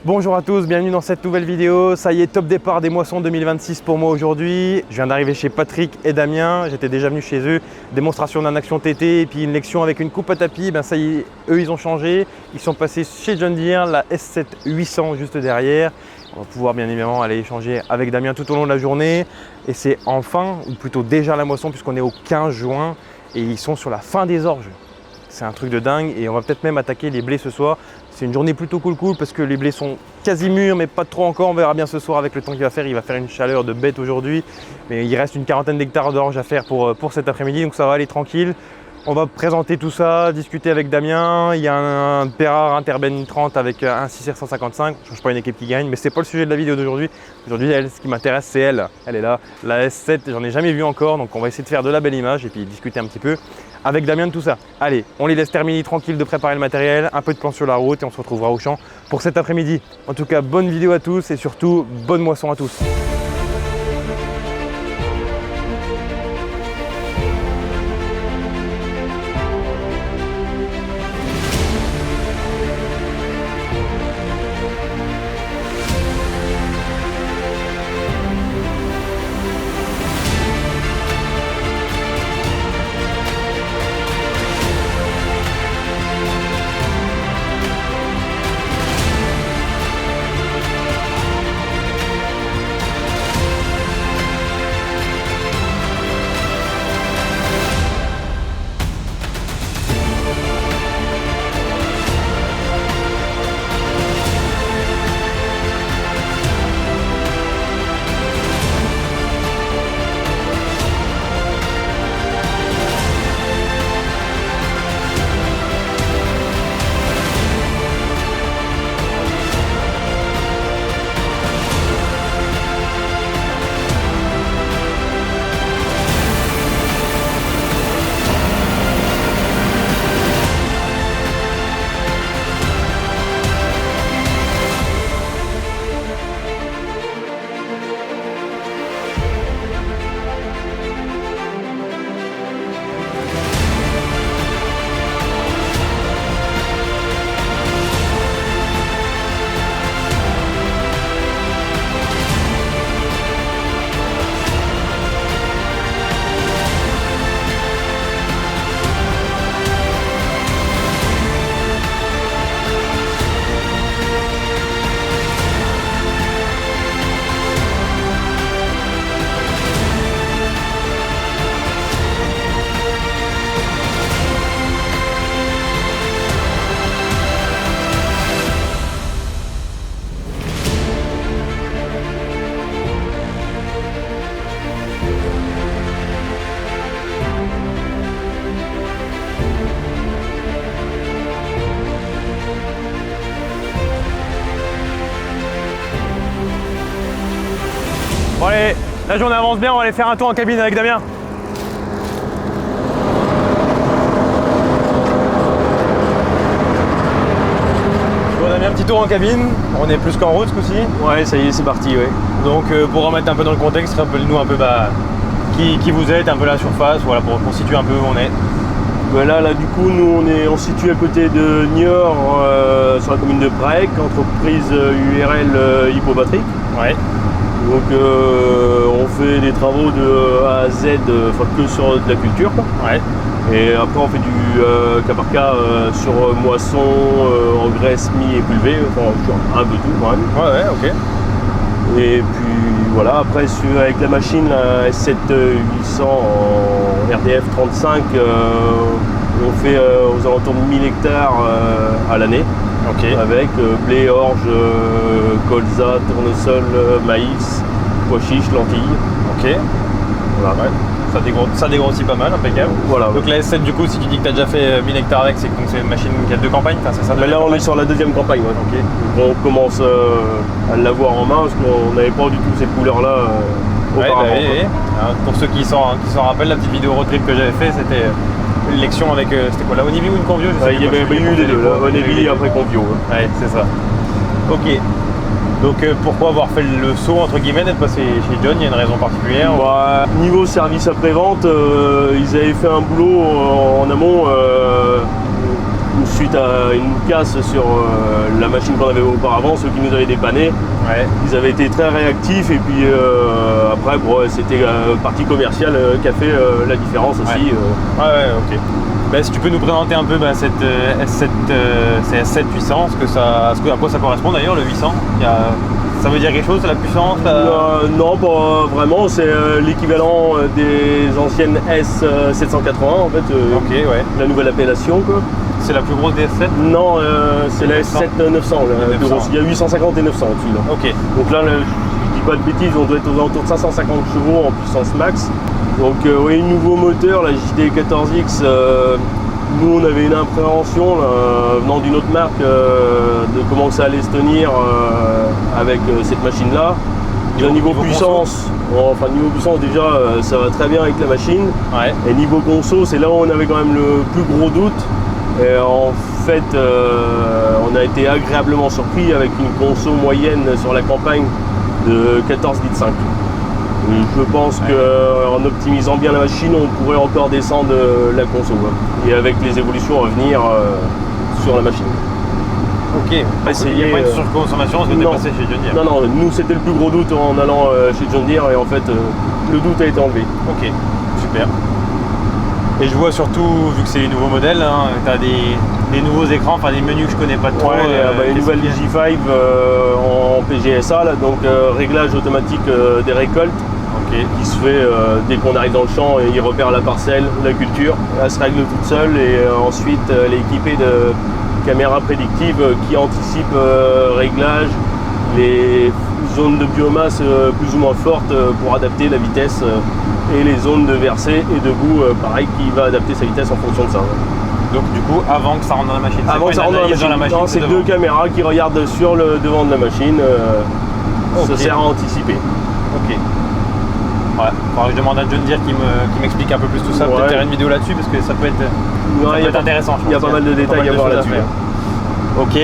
Bonjour à tous, bienvenue dans cette nouvelle vidéo. Ça y est, top départ des moissons 2026 pour moi aujourd'hui. Je viens d'arriver chez Patrick et Damien, j'étais déjà venu chez eux. Démonstration d'un Action TT et puis une lection avec une coupe à tapis. Ben ça y est, eux ils ont changé. Ils sont passés chez John Deere, la S7 800 juste derrière. On va pouvoir bien évidemment aller échanger avec Damien tout au long de la journée. Et c'est enfin, ou plutôt déjà la moisson puisqu'on est au 15 juin et ils sont sur la fin des orges. C'est un truc de dingue et on va peut-être même attaquer les blés ce soir. C'est une journée plutôt cool parce que les blés sont quasi mûrs mais pas trop encore. On verra bien ce soir avec le temps qu'il va faire. Il va faire une chaleur de bête aujourd'hui. Mais il reste une quarantaine d'hectares d'orge à faire pour cet après-midi. Donc ça va aller tranquille. On va présenter tout ça, discuter avec Damien. Il y a un Perrard Interben 30 avec un 6R 155. Je ne change pas une équipe qui gagne, mais c'est pas le sujet de la vidéo d'aujourd'hui. Aujourd'hui, ce qui m'intéresse, c'est elle. Elle est là, la S7. J'en ai jamais vu encore, donc on va essayer de faire de la belle image et puis discuter un petit peu avec Damien de tout ça. Allez, on les laisse terminer tranquille de préparer le matériel, un peu de plan sur la route et on se retrouvera au champ pour cet après-midi. En tout cas, bonne vidéo à tous et surtout, bonne moisson à tous. Bon allez, la journée avance bien, on va aller faire un tour en cabine avec Damien. Bon Damien, un petit tour en cabine, on est plus qu'en route ce coup-ci. Ouais, ça y est, c'est parti, ouais. Donc pour remettre un peu dans le contexte, rappelez-nous un peu qui vous êtes, un peu la surface, voilà, pour situer un peu où on est. Ben là, du coup, nous, on se situe à côté de Niort, sur la commune de Brec, entreprise URL Hippopatrick. Ouais. Donc on fait des travaux de A à Z, enfin que sur de la culture, quoi. Ouais. Et après on fait du cas par cas sur moisson, engrais, semis et pulvé, enfin un peu tout quand même. Ouais, ok. Et puis voilà, après avec la machine, la S7 800 en RDF 35, on fait aux alentours de 1000 hectares à l'année. Ok. Avec blé, orge, colza, tournesol, maïs, pois chiches, lentilles. Ok. Voilà. Ouais. Ça dégrossit pas mal, impeccable. Voilà. Donc la S7 du coup, si tu dis que tu as déjà fait 1000 hectares avec, c'est une machine qui a deux campagnes, enfin, c'est ça? Là on est sur la deuxième campagne. Ouais. Ok. Donc on commence à l'avoir en main parce qu'on n'avait pas du tout cette couleur-là auparavant. Oui. Pour ceux qui s'en rappellent, la petite vidéo road trip que j'avais fait, c'était une lection avec, c'était quoi, la Onivie ou une Convio? Il y avait eu les deux, la Onivie et après Convio. Ouais, c'est ça. Ok. Donc pourquoi avoir fait le saut entre guillemets d'être passé chez John? Il y a une raison particulière? Bah, niveau service après-vente, ils avaient fait un boulot en amont suite à une casse sur la machine qu'on avait auparavant, ceux qui nous avaient dépanné. Ouais. Ils avaient été très réactifs et puis après c'était partie commerciale qui a fait la différence aussi. Ouais, ok. Ben, si tu peux nous présenter un peu cette S7 puissance, à quoi ça correspond d'ailleurs le 800 ça veut dire quelque chose, la puissance Non, pas vraiment, c'est l'équivalent des anciennes S780 en fait, ok, ouais. la nouvelle appellation quoi. C'est la plus grosse des S7? Non, c'est la S7 900, il y a 850 et 900 au-dessus. Ok. Donc là, je dis pas de bêtises, on doit être aux alentours de 550 chevaux en puissance max. Donc oui, nouveau moteur, la JD14X, nous on avait une appréhension venant d'une autre marque de comment ça allait se tenir avec cette machine-là. Niveau puissance, niveau puissance déjà ça va très bien avec la machine. Ouais. Et niveau conso, c'est là où on avait quand même le plus gros doute. Et en fait, on a été agréablement surpris avec une conso moyenne sur la campagne de 14,5 litres. Je pense qu'en optimisant bien la machine, on pourrait encore descendre la conso. Et avec les évolutions à venir sur la machine. Ok. Il n'y a pas une surconsommation parce que tu es passé chez John Deere. Non, nous c'était le plus gros doute en allant chez John Deere et en fait le doute a été enlevé. Ok, super. Et je vois surtout, vu que c'est les nouveaux modèles, tu as des nouveaux écrans, enfin des menus que je connais pas trop. Une nouvelle Digi5 en PGSA, là, donc réglage automatique des récoltes. Okay. Qui se fait dès qu'on arrive dans le champ et il repère la parcelle, la culture. Elle se règle toute seule et ensuite elle est équipée de caméras prédictives qui anticipent réglage, les zones de biomasse plus ou moins fortes pour adapter la vitesse et les zones de versée et de bout pareil qui va adapter sa vitesse en fonction de ça. Donc du coup avant que ça rentre dans la machine, avant que ça rentre dans la machine, c'est deux caméras qui regardent sur le devant de la machine, ça sert à anticiper. Ok. Ouais, faudra que je demande à John Deere qui m'explique un peu plus tout ça, peut-être faire une vidéo là-dessus parce que ça peut être, intéressant. Il y a pas mal de détails à voir là-dessus. Ok.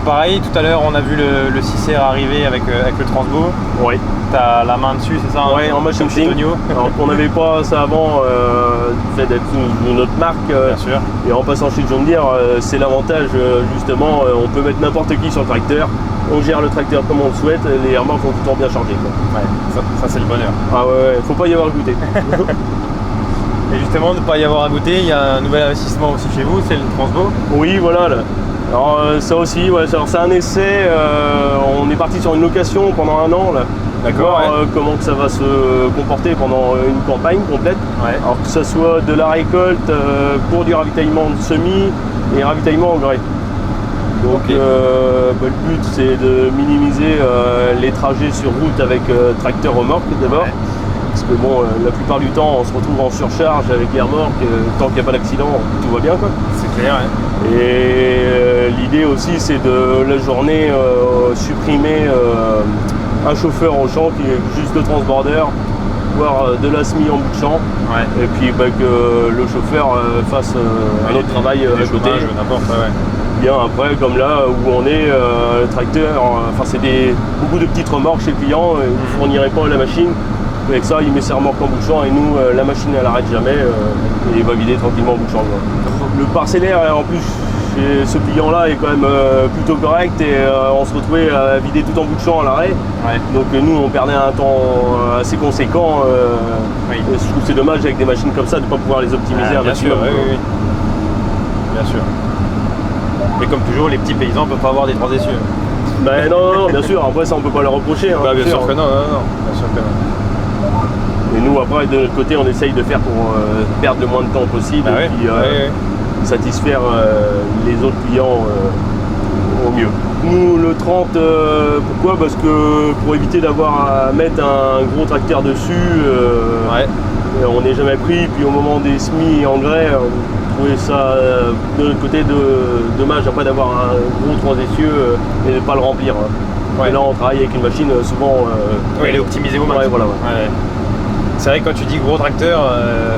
Pareil, tout à l'heure on a vu le 6R arriver avec le transbo. Oui. T'as la main dessus, c'est ça? Oui, en machine sync. Alors qu'on n'avait pas ça avant, du fait d'être une autre marque. Bien sûr. Et en passant chez John Deere, c'est l'avantage justement, on peut mettre n'importe qui sur le tracteur. On gère le tracteur comme on le souhaite, les remorques sont tout le temps bien chargées. Ouais, ça c'est le bonheur. Ah ouais, faut pas y avoir goûté. Et justement, de ne pas y avoir à goûter, il y a un nouvel investissement aussi chez vous, c'est le transbo. Oui, voilà. Là. Alors ça aussi, c'est un essai, on est parti sur une location pendant 1 an. Là. D'accord. Comment que ça va se comporter pendant une campagne complète. Ouais. Alors que ce soit de la récolte pour du ravitaillement de semis et ravitaillement engrais. Donc le but c'est de minimiser les trajets sur route avec tracteur remorque d'abord. Ouais. Parce que bon, la plupart du temps on se retrouve en surcharge avec les remorques, tant qu'il n'y a pas d'accident, tout va bien quoi. C'est clair, ouais. Et l'idée aussi c'est de la journée supprimer un chauffeur au champ qui est juste le transborder, voire de la semi en bout de champ. Ouais. Et puis que le chauffeur fasse un autre travail à côté. N'importe, ouais. Bien après, comme là où on est, le tracteur, c'est beaucoup de petites remorques chez le client, il ne fournirait pas la machine. Avec ça, il met ses remorques en bout de champ et nous, la machine elle n'arrête jamais et il va vider tranquillement en bout de champ. Le parcellaire, en plus, chez ce client-là est quand même plutôt correct et on se retrouvait à vider tout en bout de champ à l'arrêt. Ouais. Donc nous, on perdait un temps assez conséquent. Oui. Je trouve que c'est dommage avec des machines comme ça de ne pas pouvoir les optimiser un maximum. Oui. Bien sûr. Et comme toujours, les petits paysans ne peuvent pas avoir des trois essieux. Ben non, bien sûr, après ça on peut pas leur reprocher. Hein, bien sûr que non, bien sûr que non. Et nous après de notre côté on essaye de faire pour perdre le moins de temps possible et puis satisfaire les autres clients au mieux. Nous le 30, pourquoi? Parce que pour éviter d'avoir à mettre un gros tracteur dessus, on n'est jamais pris, puis au moment des semis et engrais, on trouvait ça de notre côté dommage après d'avoir un gros 3 essieux et de ne pas le remplir. Et là on travaille avec une machine souvent. Elle est optimisée au max. Voilà. C'est vrai que quand tu dis gros tracteur,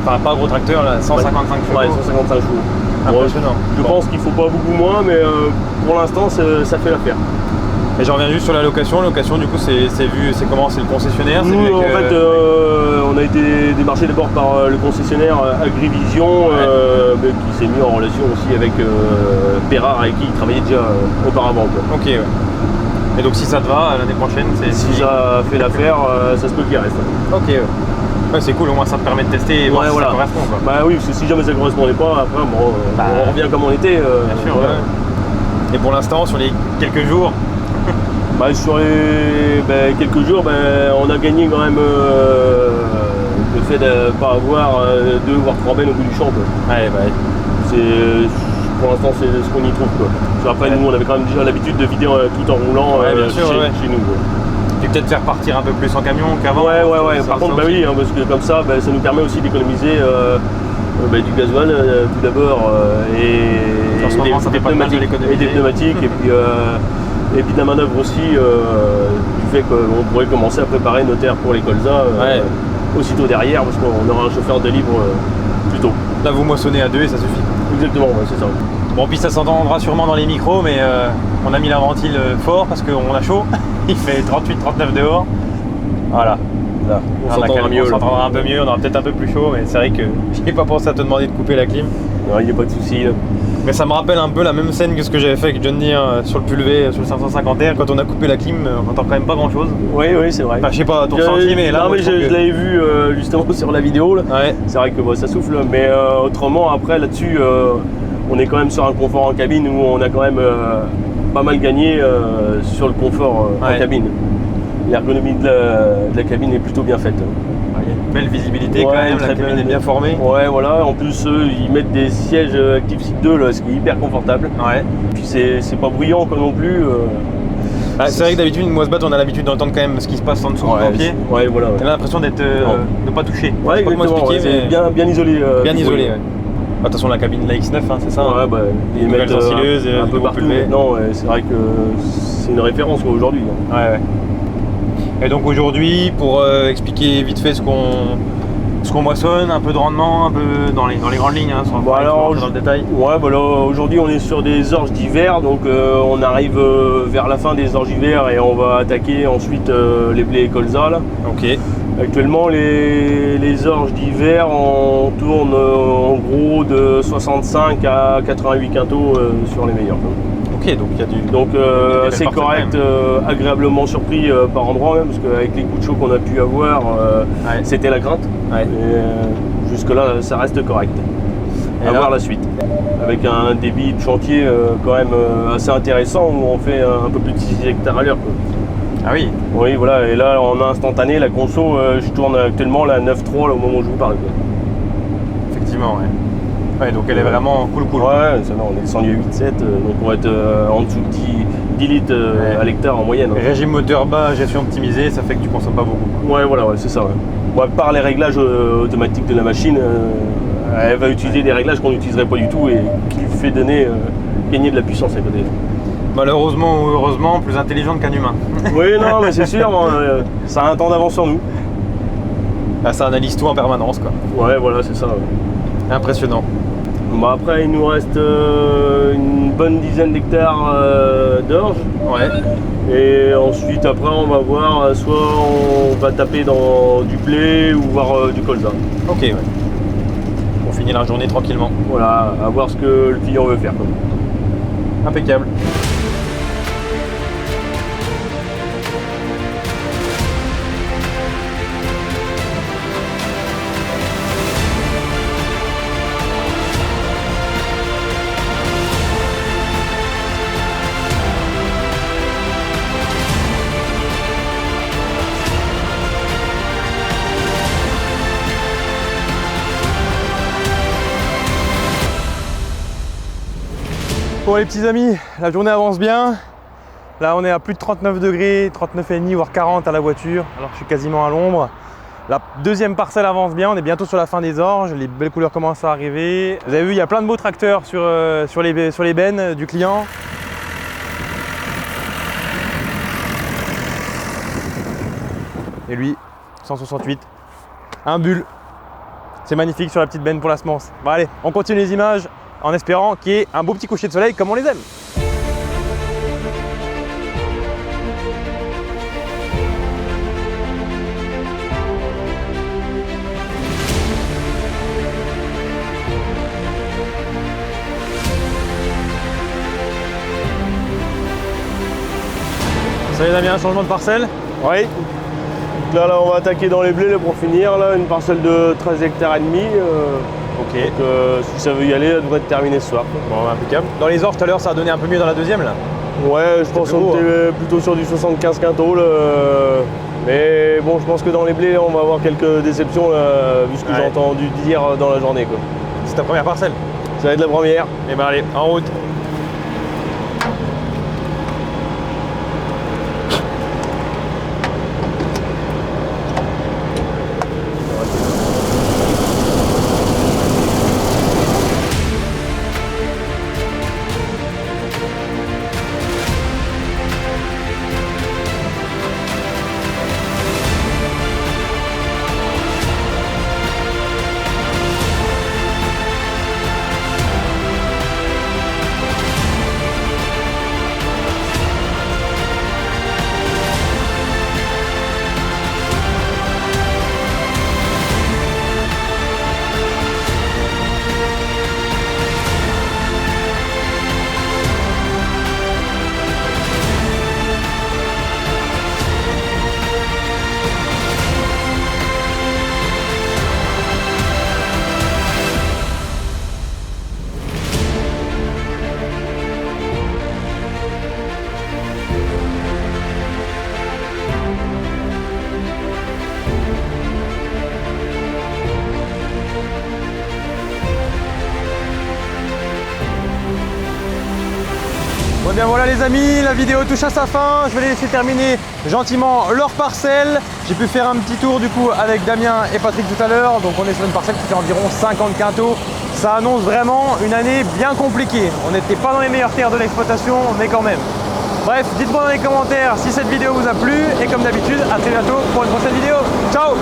enfin pas gros tracteur, là, 155 chevaux. Ouais, 155 chevaux. Impressionnant. Je pense qu'il ne faut pas beaucoup moins, mais pour l'instant ça fait l'affaire. Et j'en reviens juste sur la location. Location, du coup, c'est comment? C'est le concessionnaire? Nous, en fait, on a été démarché d'abord par le concessionnaire Agrivision, mais qui s'est mis en relation aussi avec Perrard, avec qui il travaillait déjà auparavant, quoi. Ok, ouais. Et donc si ça te va, l'année prochaine, si ça fait l'affaire, ça se peut qu'il reste. Ok, ouais, c'est cool, au moins ça te permet de tester et voir si ça correspond, quoi. Bah oui, parce que si jamais ça ne correspondait pas, après on revient comme on était. Bien sûr, voilà. Et pour l'instant, sur les quelques jours sur les quelques jours, on a gagné quand même le fait de ne pas avoir 2 voire 3 bennes au bout du champ, quoi. Ouais, bah. Pour l'instant, c'est ce qu'on y trouve, quoi. Après, nous, on avait quand même déjà l'habitude de vider tout en roulant chez nous, quoi. Et peut-être faire partir un peu plus en camion qu'avant. Ouais. Par contre, oui, parce que comme ça, ça nous permet aussi d'économiser du gasoil tout d'abord et des pneumatiques et puis de la manœuvre aussi du fait qu'on pourrait commencer à préparer nos terres pour les colzas aussitôt derrière, parce qu'on aura un chauffeur de libre plus tôt. Là, vous moissonnez à 2 et ça suffit. Exactement, c'est ça. Bon, puis ça s'entendra sûrement dans les micros, mais on a mis la ventile fort parce qu'on a chaud. Il fait 38-39 dehors. Voilà. Là, on s'entendra mieux. On s'entendra un peu mieux, on aura peut-être un peu plus chaud, mais c'est vrai que j'ai pas pensé à te demander de couper la clim. Non, il n'y a pas de souci. Mais ça me rappelle un peu la même scène que ce que j'avais fait avec John Deere sur le Pulvé, sur le 550R. Quand on a coupé la clim, on entend quand même pas grand chose. Oui, c'est vrai. Enfin, je sais pas ton ressenti, mais là. Non, mais je l'avais vu justement sur la vidéo. Là. Ouais. C'est vrai que ça souffle, mais autrement, après là-dessus, on est quand même sur un confort en cabine où on a quand même pas mal gagné sur le confort en cabine. L'ergonomie de la cabine est plutôt bien faite. Il y a une belle visibilité quand même, la cabine est bien formée. Ouais, voilà. En plus, ils mettent des sièges ActiveSeat 2, là, ce qui est hyper confortable. Ouais. Puis c'est pas bruyant quoi non plus. C'est vrai que d'habitude, une Moissbat, on a l'habitude d'entendre quand même ce qui se passe en dessous du pied. Ouais, voilà. On a l'impression d'être de pas toucher. Ouais, exactement. Mais bien isolé. Bien isolé, ouais. De toute façon, la cabine de la X9, c'est ça. Ouais, ils mettent un peu partout. Non, c'est vrai que c'est une référence aujourd'hui. Ouais. Et donc aujourd'hui, pour expliquer vite fait ce qu'on moissonne, un peu de rendement, un peu dans les grandes lignes, sans dans le détail. Ouais, aujourd'hui on est sur des orges d'hiver, donc on arrive vers la fin des orges d'hiver et on va attaquer ensuite les blés et colza. Là. Ok. Actuellement, les orges d'hiver, on tourne en gros de 65 à 88 quintaux sur les meilleurs. Ok, donc il y a du. Donc c'est correct, agréablement surpris par endroit même, parce qu'avec les coups de chaud qu'on a pu avoir, c'était la crainte. Ouais. Et jusque-là, ça reste correct. Et à voir la suite. Avec un débit de chantier quand même assez intéressant, où on fait un peu plus de 6 hectares à l'heure. Ah oui. Oui, voilà, et là en instantané, la conso, je tourne actuellement la 9.3 au moment où je vous parle. Effectivement, ouais. Ouais, donc elle est vraiment cool. Ouais, ça, on est descendu à 8.7, donc on va être en dessous de 10 litres à l'hectare en moyenne. Régime moteur bas, gestion optimisée, ça fait que tu consommes pas beaucoup. Ouais, voilà, c'est ça. Ouais. Par les réglages automatiques de la machine, elle va utiliser des réglages qu'on n'utiliserait pas du tout et qui fait gagner de la puissance à côté. Malheureusement ou heureusement, plus intelligente qu'un humain. Oui, non, mais c'est sûr, ça a un temps d'avance sur nous. Là, ça analyse tout en permanence, quoi. Ouais, voilà, c'est ça. Impressionnant. Après, il nous reste une bonne dizaine d'hectares d'orge. Ouais. Et ensuite, après, on va voir, soit on va taper dans du blé ou voir du colza. Ok, ouais. On finit la journée tranquillement. Voilà, à voir ce que le client veut faire. Impeccable. Bon les petits amis, la journée avance bien. Là on est à plus de 39 degrés, 39,5 voire 40 à la voiture, alors que je suis quasiment à l'ombre. La deuxième parcelle avance bien, on est bientôt sur la fin des orges, les belles couleurs commencent à arriver. Vous avez vu, il y a plein de beaux tracteurs sur les bennes du client. Et lui, 168, un bulle. C'est magnifique sur la petite benne pour la semence. Bon allez, on continue les images en espérant qu'il y ait un beau petit coucher de soleil comme on les aime. Ça y est Damien, changement de parcelle? Oui. Donc là, on va attaquer dans les blés là, pour finir. Là, une parcelle de 13 hectares et demi. Ok. Donc si ça veut y aller, elle devrait être terminée ce soir. Bon, impeccable. Dans les orges tout à l'heure, ça a donné un peu mieux dans la deuxième là? Ouais, je pense qu'on était plutôt sur du 75 quintaux. Mais bon, je pense que dans les blés, on va avoir quelques déceptions vu ce que j'ai entendu dire dans la journée. C'est ta première parcelle? Ça va être la première. Et ben allez, en route. Bon bien voilà les amis, la vidéo touche à sa fin. Je vais les laisser terminer gentiment leur parcelle. J'ai pu faire un petit tour du coup avec Damien et Patrick tout à l'heure. Donc on est sur une parcelle qui fait environ 50 quintaux. Ça annonce vraiment une année bien compliquée. On n'était pas dans les meilleures terres de l'exploitation, mais quand même. Bref, dites-moi dans les commentaires si cette vidéo vous a plu. Et comme d'habitude, à très bientôt pour une prochaine vidéo. Ciao!